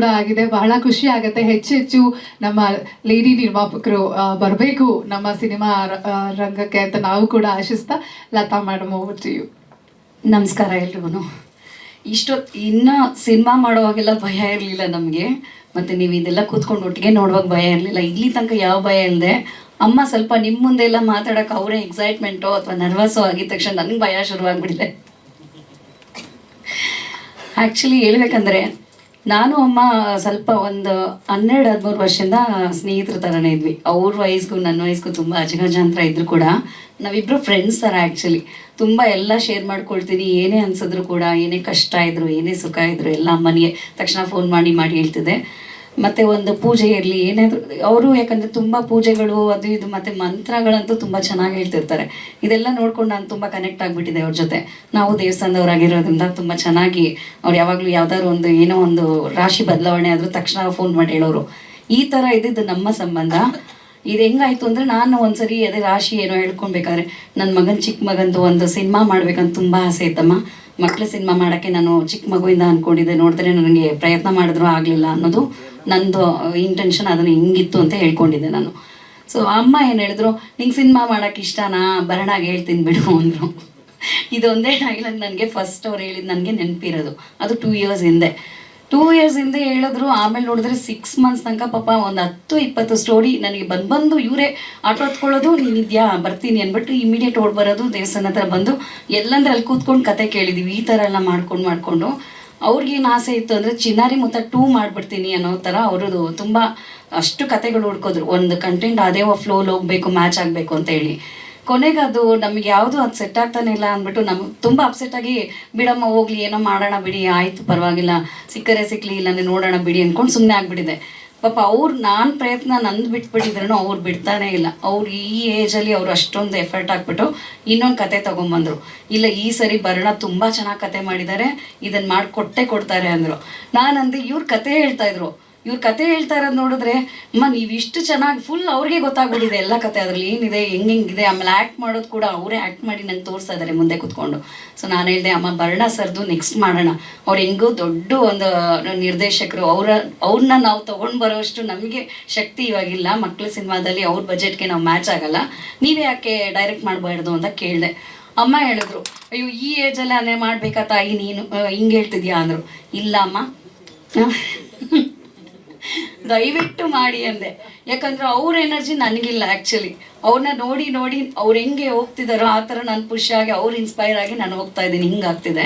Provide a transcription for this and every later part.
ಕೂಡ ಆಗಿದೆ. ಬಹಳ ಖುಷಿ ಆಗುತ್ತೆ. ಹೆಚ್ಚೆಚ್ಚು ನಮ್ಮ ಲೇಡಿ ನಿರ್ಮಾಪಕರು ಬರಬೇಕು ನಮ್ಮ ಸಿನಿಮಾ ರಂಗಕ್ಕೆ ಅಂತ ನಾವು ಕೂಡ ಆಶಿಸ್ತಾ. Lata madam, over to you. ನಮಸ್ಕಾರ ಎಲ್ರಿಗೂ. ಇನ್ನು ಸಿನಿಮಾ ಮಾಡೋವಾಗೆಲ್ಲ ಭಯ ಇರಲಿಲ್ಲ ನಮಗೆ, ಮತ್ತು ನೀವು ಇದೆಲ್ಲ ಕೂತ್ಕೊಂಡು ಒಟ್ಟಿಗೆ ನೋಡುವಾಗ ಭಯ ಇರಲಿಲ್ಲ. ಇಲ್ಲಿ ತನಕ ಯಾವ ಭಯ ಇಲ್ಲದೆ, ಅಮ್ಮ ಸ್ವಲ್ಪ ನಿಮ್ಮ ಮುಂದೆ ಎಲ್ಲ ಮಾತಾಡೋಕೆ ಅವರೇ ಎಕ್ಸೈಟ್ಮೆಂಟೋ ಅಥವಾ ನರ್ವಸ್ಸೋ ಆಗಿದ ತಕ್ಷಣ ನನಗೆ ಭಯ ಶುರುವಾಗ್ಬಿಟ್ಟಿದೆ. ಆ್ಯಕ್ಚುಲಿ ಹೇಳ್ಬೇಕಂದ್ರೆ ನಾನು ಅಮ್ಮ ಸ್ವಲ್ಪ ಒಂದು 12-13 ವರ್ಷದಿಂದ ಸ್ನೇಹಿತರ ಥರನೇ ಇದ್ವಿ. ಅವ್ರ ವಯಸ್ಸಿಗೂ ನನ್ನ ವಯಸ್ಸಿಗೂ ತುಂಬ ಅಜಗಜಾಂತರ ಇದ್ದರೂ ಕೂಡ ನಾವಿಬ್ಬರು ಫ್ರೆಂಡ್ಸ್ ಥರ. ಆ್ಯಕ್ಚುಲಿ ತುಂಬ ಎಲ್ಲ ಶೇರ್ ಮಾಡ್ಕೊಳ್ತೀನಿ. ಏನೇ ಅನ್ಸಿದ್ರು ಕೂಡ, ಏನೇ ಕಷ್ಟ ಇದ್ರು, ಏನೇ ಸುಖ ಇದ್ರು ಎಲ್ಲ ಅಮ್ಮನಿಗೆ ತಕ್ಷಣ ಫೋನ್ ಮಾಡಿ ಹೇಳ್ತಿದ್ದೆ. ಮತ್ತು ಒಂದು ಪೂಜೆ ಇರಲಿ ಏನಾದರೂ, ಅವರು ಯಾಕಂದರೆ ತುಂಬ ಪೂಜೆಗಳು ಅದು ಇದು ಮತ್ತು ಮಂತ್ರಗಳಂತೂ ತುಂಬ ಚೆನ್ನಾಗಿ ಹೇಳ್ತಿರ್ತಾರೆ. ಇದೆಲ್ಲ ನೋಡ್ಕೊಂಡು ನಾನು ತುಂಬ ಕನೆಕ್ಟ್ ಆಗಿಬಿಟ್ಟಿದೆ ಅವ್ರ ಜೊತೆ. ನಾವು ದೇವಸ್ಥಾನದವರಾಗಿರೋದ್ರಿಂದ ತುಂಬ ಚೆನ್ನಾಗಿ ಅವ್ರು ಯಾವಾಗಲೂ ಯಾವ್ದಾದ್ರು ಒಂದು ಏನೋ ಒಂದು ರಾಶಿ ಬದಲಾವಣೆ ಆದರೂ ತಕ್ಷಣ ಫೋನ್ ಮಾಡಿ ಹೇಳೋರು. ಈ ಥರ ಇದ್ದಿದ್ದು ನಮ್ಮ ಸಂಬಂಧ. ಇದು ಹೆಂಗಾಯ್ತು ಅಂದರೆ, ನಾನು ಒಂದ್ಸರಿ ಅದೇ ರಾಶಿ ಏನೋ ಹೇಳ್ಕೊಳ್ಬೇಕಾದ್ರೆ ನನ್ನ ಚಿಕ್ಕ ಮಗಂದು ಒಂದು ಸಿನಿಮಾ ಮಾಡ್ಬೇಕಂತ ತುಂಬ ಆಸೆ ಇತ್ತಮ್ಮ. ಮಕ್ಕಳ ಸಿನಿಮಾ ಮಾಡೋಕ್ಕೆ ನಾನು ಚಿಕ್ಕ ಮಗುವಿಂದ ಅಂದ್ಕೊಂಡಿದ್ದೆ. ನೋಡಿದ್ರೆ ನನಗೆ ಪ್ರಯತ್ನ ಮಾಡಿದ್ರು ಆಗಲಿಲ್ಲ ಅನ್ನೋದು ನಂದು ಇಂಟೆನ್ಷನ್. ಅದನ್ನು ಹಿಂಗಿತ್ತು ಅಂತ ಹೇಳ್ಕೊಂಡಿದ್ದೆ ನಾನು. ಸೊ ಅಮ್ಮ ಏನು ಹೇಳಿದ್ರು, ನಿಂಗೆ ಸಿನಿಮಾ ಮಾಡೋಕ್ಕೆ ಇಷ್ಟನಾ, ಬರೋಣಾಗ ಹೇಳ್ತೀನಿ ಬಿಡು ಅಂದರು. ಇದೊಂದೇ ಡೈಲಾಗ್ ನನಗೆ ಫಸ್ಟ್ ಅವ್ರು ಹೇಳಿದ್ದು ನನಗೆ ನೆನಪಿರೋದು. ಅದು 2 ಇಯರ್ಸ್ ಹಿಂದೆ. 2 ಇಯರ್ಸ್ ಹಿಂದೆ ಹೇಳಿದ್ರು. ಆಮೇಲೆ ನೋಡಿದ್ರೆ 6 ಮಂತ್ಸ್ ತನಕ ಪಾಪ ಒಂದು 10-20 ಸ್ಟೋರಿ ನನಗೆ ಬಂದು ಇವರೇ ಆಟೋ ಹತ್ಕೊಳ್ಳೋದು, ನೀನಿದ್ಯಾ ಬರ್ತೀನಿ ಅಂದ್ಬಿಟ್ಟು ಇಮಿಡಿಯೇಟ್ ಓಡ್ ಬರೋದು, ದೇವಸ್ಥಾನ ಹತ್ರ ಬಂದು ಎಲ್ಲಂದ್ರೆ ಅಲ್ಲಿ ಕೂತ್ಕೊಂಡು ಕತೆ ಕೇಳಿದ್ದೀವಿ. ಈ ಥರ ಎಲ್ಲ ಮಾಡ್ಕೊಂಡು ಅವ್ರಿಗೇನು ಆಸೆ ಇತ್ತು ಅಂದರೆ ಚಿನ್ನಾರಿ ಮುತ್ತ 2 ಮಾಡಿಬಿಡ್ತೀನಿ ಅನ್ನೋ ಥರ ಅವ್ರದ್ದು ತುಂಬ ಅಷ್ಟು ಕತೆಗಳು ಹುಡ್ಕೋದ್ರು. ಒಂದು ಕಂಟೆಂಟ್ ಅದೇ ಫ್ಲೋಲ್ ಹೋಗಬೇಕು, ಮ್ಯಾಚ್ ಆಗಬೇಕು ಅಂತ ಹೇಳಿ. ಕೊನೆಗೆ ಅದು ನಮಗೆ ಯಾವುದು ಅದು ಸೆಟ್ ಆಗ್ತಾನೆ ಇಲ್ಲ ಅಂದ್ಬಿಟ್ಟು ನಮ್ಗೆ ತುಂಬ ಅಪ್ಸೆಟ್ಟಾಗಿ, ಬಿಡಮ್ಮ ಹೋಗ್ಲಿ, ಏನೋ ಮಾಡೋಣ ಬಿಡಿ, ಆಯಿತು ಪರವಾಗಿಲ್ಲ, ಸಿಕ್ಕರೆ ಸಿಕ್ಕಲಿ, ಇಲ್ಲಾಂದರೆ ನೋಡೋಣ ಬಿಡಿ ಅಂದ್ಕೊಂಡು ಸುಮ್ಮನೆ ಆಗಿಬಿಟ್ಟಿದೆ. ಪಾಪ ಅವ್ರು ನಾನು ಪ್ರಯತ್ನ ನಂದು ಬಿಟ್ಬಿಟ್ಟಿದ್ರೂ ಅವ್ರು ಬಿಡ್ತಾನೇ ಇಲ್ಲ. ಅವ್ರು ಈ ಏಜಲ್ಲಿ ಅವರು ಅಷ್ಟೊಂದು ಎಫರ್ಟ್ ಹಾಕ್ಬಿಟ್ಟು ಇನ್ನೊಂದು ಕತೆ ತೊಗೊಂಬಂದರು. ಇಲ್ಲ ಈ ಸರಿ ಬರೋಣ, ತುಂಬ ಚೆನ್ನಾಗಿ ಕತೆ ಮಾಡಿದ್ದಾರೆ, ಇದನ್ನು ಮಾಡಿಕೊಟ್ಟೆ ಕೊಡ್ತಾರೆ ಅಂದರು. ನಾನಂದು ಇವ್ರು ಕತೆ ಹೇಳ್ತಾಯಿದ್ರು. ಇವ್ರು ಕತೆ ಹೇಳ್ತಾ ಇರೋದು ನೋಡಿದ್ರೆ, ಅಮ್ಮ ನೀವು ಇಷ್ಟು ಚೆನ್ನಾಗಿ ಫುಲ್ ಅವ್ರಿಗೆ ಗೊತ್ತಾಗ್ಬಿಟ್ಟಿದೆ ಎಲ್ಲ ಕತೆ, ಅದರಲ್ಲಿ ಏನಿದೆ, ಹೆಂಗಿದೆ. ಆಮೇಲೆ ಆ್ಯಕ್ಟ್ ಮಾಡೋದು ಕೂಡ ಅವರೇ ಆ್ಯಕ್ಟ್ ಮಾಡಿ ನಂಗೆ ತೋರಿಸ್ತಾ ಇದ್ದಾರೆ ಮುಂದೆ ಕೂತ್ಕೊಂಡು. ಸೊ ನಾನು ಹೇಳಿದೆ, ಅಮ್ಮ ಬರೋಣ ಸರ್ದು ನೆಕ್ಸ್ಟ್ ಮಾಡೋಣ. ಅವ್ರು ಹೆಂಗೂ ದೊಡ್ಡ ಒಂದು ನಿರ್ದೇಶಕರು, ಅವ್ರನ್ನ ನಾವು ತೊಗೊಂಡು ಬರೋಷ್ಟು ನಮಗೆ ಶಕ್ತಿ ಇವಾಗಿಲ್ಲ. ಮಕ್ಕಳ ಸಿನಿಮಾದಲ್ಲಿ ಅವ್ರ ಬಜೆಟ್ಗೆ ನಾವು ಮ್ಯಾಚ್ ಆಗಲ್ಲ, ನೀವೇ ಯಾಕೆ ಡೈರೆಕ್ಟ್ ಮಾಡಬಾರ್ದು ಅಂತ ಕೇಳಿದೆ. ಅಮ್ಮ ಹೇಳಿದ್ರು, ಅಯ್ಯೋ ಈ ಏಜಲ್ಲೇ ಮಾಡಬೇಕಾ ತಾಯಿ ನೀನು, ಹಿಂಗೆ ಹೇಳ್ತಿದ್ಯಾ ಅಂದರು. ಇಲ್ಲ ಅಮ್ಮ, ದಯವಿಟ್ಟು ಮಾಡಿ ಅಂದೆ. ಯಾಕಂದರೆ ಅವ್ರ ಎನರ್ಜಿ ನನಗಿಲ್ಲ. ಆ್ಯಕ್ಚುಲಿ ಅವ್ರನ್ನ ನೋಡಿ ಅವ್ರು ಹೆಂಗೆ ಹೋಗ್ತಿದ್ದಾರೋ ಆ ಥರ ನಾನು ಖುಷಿ ಆಗಿ, ಅವ್ರು ಇನ್ಸ್ಪೈರ್ ಆಗಿ ನಾನು ಹೋಗ್ತಾ ಇದ್ದೀನಿ, ಹಿಂಗಾಗ್ತಿದೆ.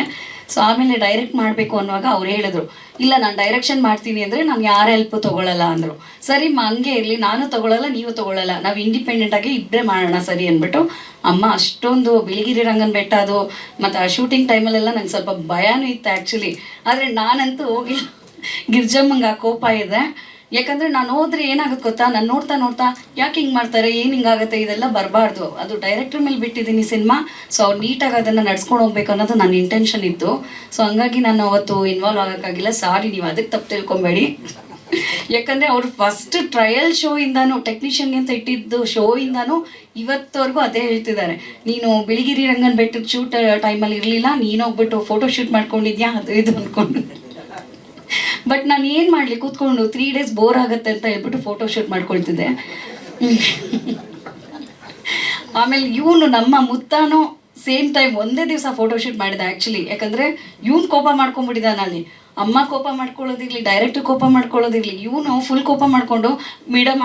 ಸೊ ಆಮೇಲೆ ಡೈರೆಕ್ಟ್ ಮಾಡಬೇಕು ಅನ್ನುವಾಗ ಅವ್ರು ಹೇಳಿದ್ರು, ಇಲ್ಲ ನಾನು ಡೈರೆಕ್ಷನ್ ಮಾಡ್ತೀನಿ ಅಂದರೆ ನಾನು ಯಾರ ಹೆಲ್ಪು ತೊಗೊಳ್ಳಲ್ಲ ಅಂದರು. ಸರಿ ಹಂಗೆ ಇರಲಿ, ನಾನು ತೊಗೊಳ್ಳಲ್ಲ, ನೀವು ತೊಗೊಳ್ಳಲ್ಲ, ನಾವು ಇಂಡಿಪೆಂಡೆಂಟಾಗಿ ಇಬ್ಬರೇ ಮಾಡೋಣ ಸರಿ ಅಂದ್ಬಿಟ್ಟು. ಅಮ್ಮ ಅಷ್ಟೊಂದು ಬಿಳಿಗಿರಿ ರಂಗನ ಬೆಟ್ಟ ಅದು ಮತ್ತು ಆ ಶೂಟಿಂಗ್ ಟೈಮಲ್ಲೆಲ್ಲ ನಂಗೆ ಸ್ವಲ್ಪ ಭಯನೂ ಇತ್ತು ಆ್ಯಕ್ಚುಲಿ. ಆದರೆ ನಾನಂತೂ ಹೋಗಿಲ್ಲ. ಗಿರ್ಜಮ್ಮಂಗೆ ಆ ಕೋಪ ಇದೆ. ಯಾಕಂದರೆ ನಾನು ಹೋದ್ರೆ ಏನಾಗುತ್ತೆ ಗೊತ್ತಾ, ನಾನು ನೋಡ್ತಾ ಯಾಕೆ ಹಿಂಗೆ ಮಾಡ್ತಾರೆ, ಏನು ಹಿಂಗಾಗುತ್ತೆ, ಇದೆಲ್ಲ ಬರಬಾರ್ದು, ಅದು ಡೈರೆಕ್ಟ್ರ್ ಮೇಲೆ ಬಿಟ್ಟಿದ್ದೀನಿ ಸಿನಿಮಾ. ಸೊ ಅವ್ರು ನೀಟಾಗಿ ಅದನ್ನು ನಡ್ಸ್ಕೊಂಡು ಹೋಗ್ಬೇಕು ಅನ್ನೋದು ನನ್ನ ಇಂಟೆನ್ಷನ್ ಇತ್ತು. ಸೊ ಹಂಗಾಗಿ ನಾನು ಅವತ್ತು ಇನ್ವಾಲ್ವ್ ಆಗೋಕ್ಕಾಗಿಲ್ಲ. ಸಾರಿ, ನೀವು ಅದಕ್ಕೆ ತಪ್ಪು ತಿಳ್ಕೊಬೇಡಿ. ಯಾಕಂದರೆ ಅವ್ರು ಫಸ್ಟ್ ಟ್ರಯಲ್ ಶೋಯಿಂದನೂ, ಟೆಕ್ನಿಷಿಯನ್ಗೆ ಅಂತ ಇಟ್ಟಿದ್ದು ಶೋಯಿಂದನೂ ಇವತ್ತವರೆಗೂ ಅದೇ ಹೇಳ್ತಿದ್ದಾರೆ, ನೀನು ಬಿಳಿಗಿರಿ ರಂಗನ ಬೆಟ್ಟದ ಶೂಟ್ ಟೈಮಲ್ಲಿ ಇರಲಿಲ್ಲ, ನೀನು ಹೋಗ್ಬಿಟ್ಟು ಫೋಟೋ ಶೂಟ್ ಮಾಡ್ಕೊಂಡಿದ್ಯಾ ಅದು ಇದು ಅಂದ್ಕೊಂಡು. ಬಟ್ ನಾನು ಏನು ಮಾಡಲಿ, ಕೂತ್ಕೊಂಡು 3 ಡೇಸ್ ಬೋರ್ ಆಗುತ್ತೆ ಅಂತ ಹೇಳ್ಬಿಟ್ಟು ಫೋಟೋ ಶೂಟ್ ಮಾಡ್ಕೊಳ್ತಿದ್ದೆ. ಆಮೇಲೆ ಇವನು ನಮ್ಮ ಮುತ್ತಾನು ಸೇಮ್ ಟೈಮ್ ಒಂದೇ ದಿವಸ ಫೋಟೋ ಶೂಟ್ ಮಾಡಿದೆ ಆ್ಯಕ್ಚುಲಿ. ಯಾಕಂದರೆ ಇವನು ಕೋಪ ಮಾಡ್ಕೊಂಡ್ಬಿಟ್ಟಿದ್ದಾನಲ್ಲಿ. ಅಮ್ಮ ಕೋಪ ಮಾಡ್ಕೊಳ್ಳೋದಿರಲಿ, ಡೈರೆಕ್ಟ್ರ್ ಕೋಪ ಮಾಡ್ಕೊಳ್ಳೋದಿರಲಿ, ಇವನು ಫುಲ್ ಕೋಪ ಮಾಡಿಕೊಂಡು, ಮೇಡಮ್ಮ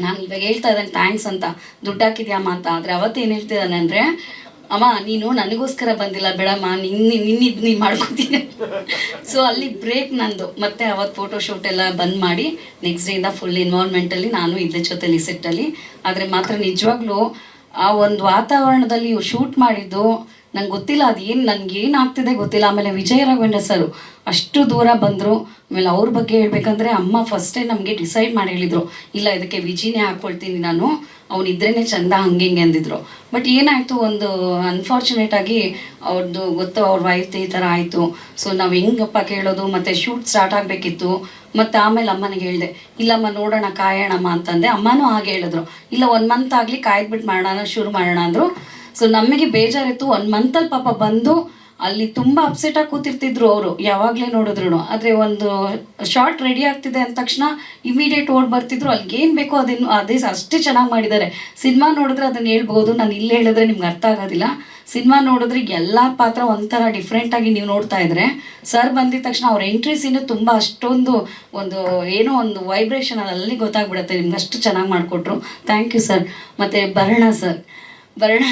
ನಾನು ಇವಾಗ ಹೇಳ್ತಾ ಇದ್ದಾನೆ ಥ್ಯಾಂಕ್ಸ್ ಅಂತ, ದುಡ್ಡು ಹಾಕಿದ್ಯಮ್ಮ ಅಂತ. ಆದರೆ ಅವತ್ತೇನು ಹೇಳ್ತಿದ್ದಾನೆ ಅಂದರೆ, ಅಮ್ಮ ನೀನು ನನಗೋಸ್ಕರ ಬಂದಿಲ್ಲ ಬೇಡಮ್ಮ, ನಿನ್ನಿದ್ದು ನೀನು ಮಾಡ್ಕೊತೀನಿ. ಸೊ ಅಲ್ಲಿ ಬ್ರೇಕ್ ನಂದು. ಮತ್ತೆ ಅವತ್ತು ಫೋಟೋ ಶೂಟ್ ಎಲ್ಲ ಬಂದ್ ಮಾಡಿ ನೆಕ್ಸ್ಟ್ ಡೇಯಿಂದ ಫುಲ್ ಇನ್ವಾಲ್ವ್ಮೆಂಟಲ್ಲಿ ನಾನು ಇದ್ದ ಜೊತೆಲಿ ಸೆಟ್ಟಲ್ಲಿ. ಆದರೆ ಮಾತ್ರ ನಿಜವಾಗ್ಲೂ ಆ ಒಂದು ವಾತಾವರಣದಲ್ಲಿ ಶೂಟ್ ಮಾಡಿದ್ದು ನಂಗೆ ಗೊತ್ತಿಲ್ಲ, ಅದೇನು ನನಗೇನು ಆಗ್ತಿದೆ ಗೊತ್ತಿಲ್ಲ. ಆಮೇಲೆ ವಿಜಯ ರಾಘವೇಂದ್ರ ಸರು ಅಷ್ಟು ದೂರ ಬಂದರು. ಆಮೇಲೆ ಅವ್ರ ಬಗ್ಗೆ ಹೇಳ್ಬೇಕಂದ್ರೆ, ಅಮ್ಮ ಫಸ್ಟೇ ನಮಗೆ ಡಿಸೈಡ್ ಮಾಡಿ ಹೇಳಿದರು, ಇಲ್ಲ ಇದಕ್ಕೆ ವಿಜಿನೇ ಹಾಕ್ಕೊಳ್ತೀನಿ ನಾನು, ಅವನಿದ್ರೇ ಚಂದ ಹಂಗೆ ಹಿಂಗೆ ಅಂದಿದ್ರು. ಬಟ್ ಏನಾಯಿತು, ಒಂದು ಅನ್ಫಾರ್ಚುನೇಟಾಗಿ ಅವ್ರದ್ದು ಗೊತ್ತು, ಅವ್ರ ವೈಫ್ ಈ ಥರ ಆಯಿತು. ಸೊ ನಾವು ಹೆಂಗಪ್ಪ ಕೇಳೋದು, ಮತ್ತು ಶೂಟ್ ಸ್ಟಾರ್ಟ್ ಆಗಬೇಕಿತ್ತು. ಮತ್ತು ಆಮೇಲೆ ಅಮ್ಮನಿಗೆ ಹೇಳಿದೆ, ಇಲ್ಲಮ್ಮ ನೋಡೋಣ ಕಾಯೋಣಮ್ಮ ಅಂತಂದೆ. ಅಮ್ಮನೂ ಹಾಗೆ ಹೇಳಿದ್ರು, ಇಲ್ಲ 1 ಮಂತ್ ಆಗಲಿ ಕಾಯ್ದುಬಿಟ್ಟು ಮಾಡೋಣ, ಶುರು ಮಾಡೋಣ ಅಂದರು. ಸೊ ನಮಗೆ ಬೇಜಾರಿತ್ತು. 1 ಮಂತಲ್ಲಿ ಪಾಪ ಬಂದು ಅಲ್ಲಿ ತುಂಬ ಅಪ್ಸೆಟಾಗಿ ಕೂತಿರ್ತಿದ್ರು ಅವರು ಯಾವಾಗಲೇ ನೋಡಿದ್ರು. ಆದರೆ ಒಂದು ಶಾರ್ಟ್ ರೆಡಿ ಆಗ್ತಿದೆ ಅಂದ ತಕ್ಷಣ ಇಮಿಡಿಯೇಟ್ ಓಡ್ ಬರ್ತಿದ್ರು, ಅಲ್ಲಿಗೆ ಏನು ಬೇಕೋ ಅದೇ ಅಷ್ಟೇ ಚೆನ್ನಾಗಿ ಮಾಡಿದ್ದಾರೆ. ಸಿನಿಮಾ ನೋಡಿದ್ರೆ ಅದನ್ನು ಹೇಳ್ಬೋದು, ನಾನು ಇಲ್ಲಿ ಹೇಳಿದ್ರೆ ನಿಮ್ಗೆ ಅರ್ಥ ಆಗೋದಿಲ್ಲ. ಸಿನಿಮಾ ನೋಡಿದ್ರೆ ಎಲ್ಲ ಪಾತ್ರ ಒಂಥರ ಡಿಫ್ರೆಂಟಾಗಿ ನೀವು ನೋಡ್ತಾ ಇದ್ರೆ, ಸರ್ ಬಂದಿದ ತಕ್ಷಣ ಅವ್ರ ಎಂಟ್ರಿ ಸೀನು ತುಂಬ ಅಷ್ಟೊಂದು ಏನೋ ಒಂದು ವೈಬ್ರೇಷನ್ ಅಲ್ಲಿ ಗೊತ್ತಾಗ್ಬಿಡುತ್ತೆ ನಿಮ್ಗೆ, ಅಷ್ಟು ಚೆನ್ನಾಗಿ ಮಾಡಿಕೊಟ್ರು. Thank you sir. ಮತ್ತು ಭರಣ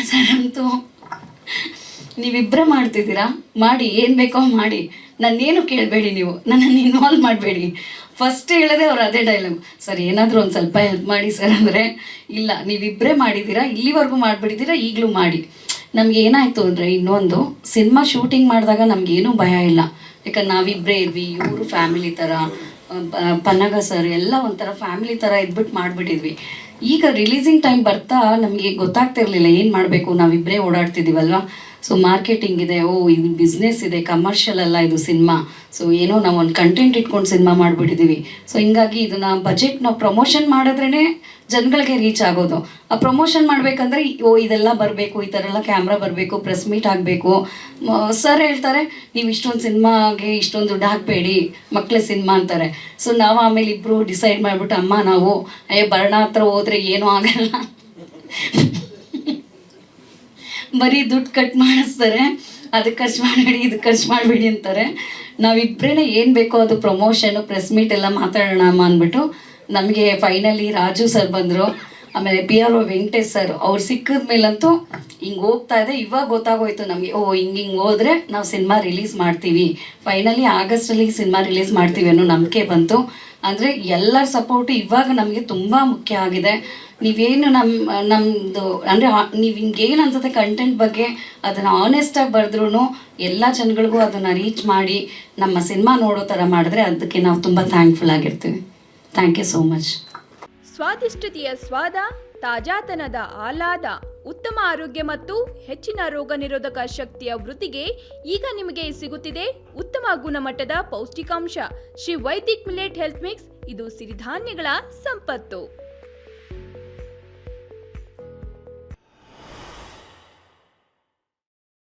ಸರ್ ಅಂತೂ ನೀವಿಬ್ಬರೇ ಮಾಡ್ತಿದ್ದೀರಾ, ಮಾಡಿ ಏನು ಬೇಕೋ ಮಾಡಿ, ನನ್ನೇನು ಕೇಳಬೇಡಿ, ನೀವು ನನ್ನನ್ನು ಇನ್ವಾಲ್ವ್ ಮಾಡಬೇಡಿ. ಫಸ್ಟ್ ಹೇಳಿದೆ ಅವ್ರು ಅದೇ ಡೈಲಾಗ್, ಸರ್ ಏನಾದರೂ ಒಂದು ಸ್ವಲ್ಪ ಹೆಲ್ಪ್ ಮಾಡಿ ಸರ್ ಅಂದರೆ, ಇಲ್ಲ ನೀವಿಬ್ಬರೇ ಮಾಡಿದ್ದೀರಾ, ಇಲ್ಲಿವರೆಗೂ ಮಾಡಿಬಿಟ್ಟಿದ್ದೀರಾ, ಈಗಲೂ ಮಾಡಿ. ನಮ್ಗೆ ಏನಾಯಿತು ಅಂದರೆ, ಇನ್ನೊಂದು ಸಿನಿಮಾ ಶೂಟಿಂಗ್ ಮಾಡಿದಾಗ ನಮಗೇನೂ ಭಯ ಇಲ್ಲ, ಯಾಕಂದ್ರೆ ನಾವಿಬ್ಬರೇ ಇದ್ವಿ, ಇವರು ಫ್ಯಾಮಿಲಿ ಥರ, ಪನ್ನಗ ಸರ್ ಎಲ್ಲ ಒಂಥರ ಫ್ಯಾಮಿಲಿ ಥರ ಇದ್ಬಿಟ್ಟು ಮಾಡಿಬಿಟ್ಟಿದ್ವಿ. ಈಗ ರಿಲೀಸಿಂಗ್ ಟೈಮ್ ಬರ್ತಾ ನಮಗೆ ಗೊತ್ತಾಗ್ತಿರ್ಲಿಲ್ಲ ಏನು ಮಾಡಬೇಕು, ನಾವಿಬ್ಬರೇ ಓಡಾಡ್ತಿದ್ದೀವಲ್ವ. ಸೊ ಮಾರ್ಕೆಟಿಂಗ್ ಇದೆ, ಇದು ಬಿಸ್ನೆಸ್ ಇದೆ, ಕಮರ್ಷಿಯಲ್ ಅಲ್ಲ ಇದು ಸಿನಿಮಾ. ಸೊ ಏನೋ ನಾವು ಒಂದು ಕಂಟೆಂಟ್ ಇಟ್ಕೊಂಡು ಸಿನಿಮಾ ಮಾಡಿಬಿಟ್ಟಿದ್ದೀವಿ. ಸೊ ಹಿಂಗಾಗಿ ಇದನ್ನು ಬಜೆಟ್ ನಾವು ಪ್ರಮೋಷನ್ ಮಾಡಿದ್ರೇ ಜನಗಳಿಗೆ ರೀಚ್ ಆಗೋದು. ಆ ಪ್ರಮೋಷನ್ ಮಾಡಬೇಕಂದ್ರೆ ಇದೆಲ್ಲ ಬರಬೇಕು, ಈ ಥರ ಎಲ್ಲ ಕ್ಯಾಮ್ರಾ ಬರಬೇಕು, ಪ್ರೆಸ್ ಮೀಟ್ ಆಗಬೇಕು. ಸರ್ ಹೇಳ್ತಾರೆ, ನೀವು ಇಷ್ಟೊಂದು ಸಿನಿಮಾಗೆ ಇಷ್ಟೊಂದು ದುಡ್ಡು ಹಾಕಬೇಡಿ, ಮಕ್ಕಳ ಸಿನಿಮಾ ಅಂತಾರೆ. ಸೊ ನಾವು ಆಮೇಲೆ ಇಬ್ಬರು ಡಿಸೈಡ್ ಮಾಡಿಬಿಟ್ಟು, ಅಮ್ಮ ನಾವು ಭರಣ ಹತ್ರ ಹೋದರೆ ಏನೂ ಆಗಲ್ಲ, ಬರೀ ದುಡ್ಡು ಕಟ್ ಮಾಡಿಸ್ತಾರೆ, ಅದಕ್ಕೆ ಖರ್ಚು ಮಾಡಬೇಡಿ, ಇದಕ್ಕೆ ಖರ್ಚು ಮಾಡಬೇಡಿ ಅಂತಾರೆ. ನಾವಿಬ್ಬರೇ ಏನು ಬೇಕೋ ಅದು ಪ್ರಮೋಷನು, ಪ್ರೆಸ್ ಮೀಟ್ ಎಲ್ಲ ಮಾತಾಡೋಣ ಅಮ್ಮ ಅಂದ್ಬಿಟ್ಟು ನಮಗೆ ಫೈನಲಿ ರಾಜು ಸರ್ ಬಂದರು. ಆಮೇಲೆ PRO ವೆಂಕಟೇಶ್ ಸರ್ ಅವ್ರು ಸಿಕ್ಕಿದ ಮೇಲಂತೂ ಹಿಂಗೆ ಹೋಗ್ತಾ ಇದೆ. ಇವಾಗ ಗೊತ್ತಾಗೋಯ್ತು ನಮಗೆ, ಹಿಂಗೆ ಹೋದರೆ ನಾವು ಸಿನಿಮಾ ರಿಲೀಸ್ ಮಾಡ್ತೀವಿ, ಫೈನಲಿ ಆಗಸ್ಟಲ್ಲಿ ಸಿನಿಮಾ ರಿಲೀಸ್ ಮಾಡ್ತೀವಿ ಅನ್ನೋ ನಂಬಿಕೆ ಬಂತು. ಅಂದರೆ ಎಲ್ಲರ ಸಪೋರ್ಟು ಇವಾಗ ನಮಗೆ ತುಂಬ ಮುಖ್ಯ ಆಗಿದೆ. ನೀವೇನು ನಮ್ಮದು ಅಂದರೆ ನೀವು ಹಿಂಗೇನು ಅನ್ಸುತ್ತೆ ಕಂಟೆಂಟ್ ಬಗ್ಗೆ, ಅದನ್ನು ಆನೆಸ್ಟಾಗಿ ಬರೆದ್ರೂ ಎಲ್ಲ ಜನಗಳಿಗೂ ಅದನ್ನು ರೀಚ್ ಮಾಡಿ ನಮ್ಮ ಸಿನಿಮಾ ನೋಡೋ ಥರ ಮಾಡಿದ್ರೆ ಅದಕ್ಕೆ ನಾವು ತುಂಬ ಥ್ಯಾಂಕ್ಫುಲ್ ಆಗಿರ್ತೀವಿ. Thank you so much. ಸ್ವಾದಿಷ್ಟತೆಯ ಸ್ವಾದ, ತಾಜಾತನದ ಆಹ್ಲಾದ, ಉತ್ತಮ ಆರೋಗ್ಯ ಮತ್ತು ಹೆಚ್ಚಿನ ರೋಗ ನಿರೋಧಕ ಶಕ್ತಿಯ ವೃದ್ಧಿಗೆ ಈಗ ನಿಮಗೆ ಸಿಗುತ್ತಿದೆ ಉತ್ತಮ ಗುಣಮಟ್ಟದ ಪೌಷ್ಟಿಕಾಂಶ. Shri Vaidik millet health mix, ಇದು ಸಿರಿಧಾನ್ಯಗಳ ಸಂಪತ್ತು.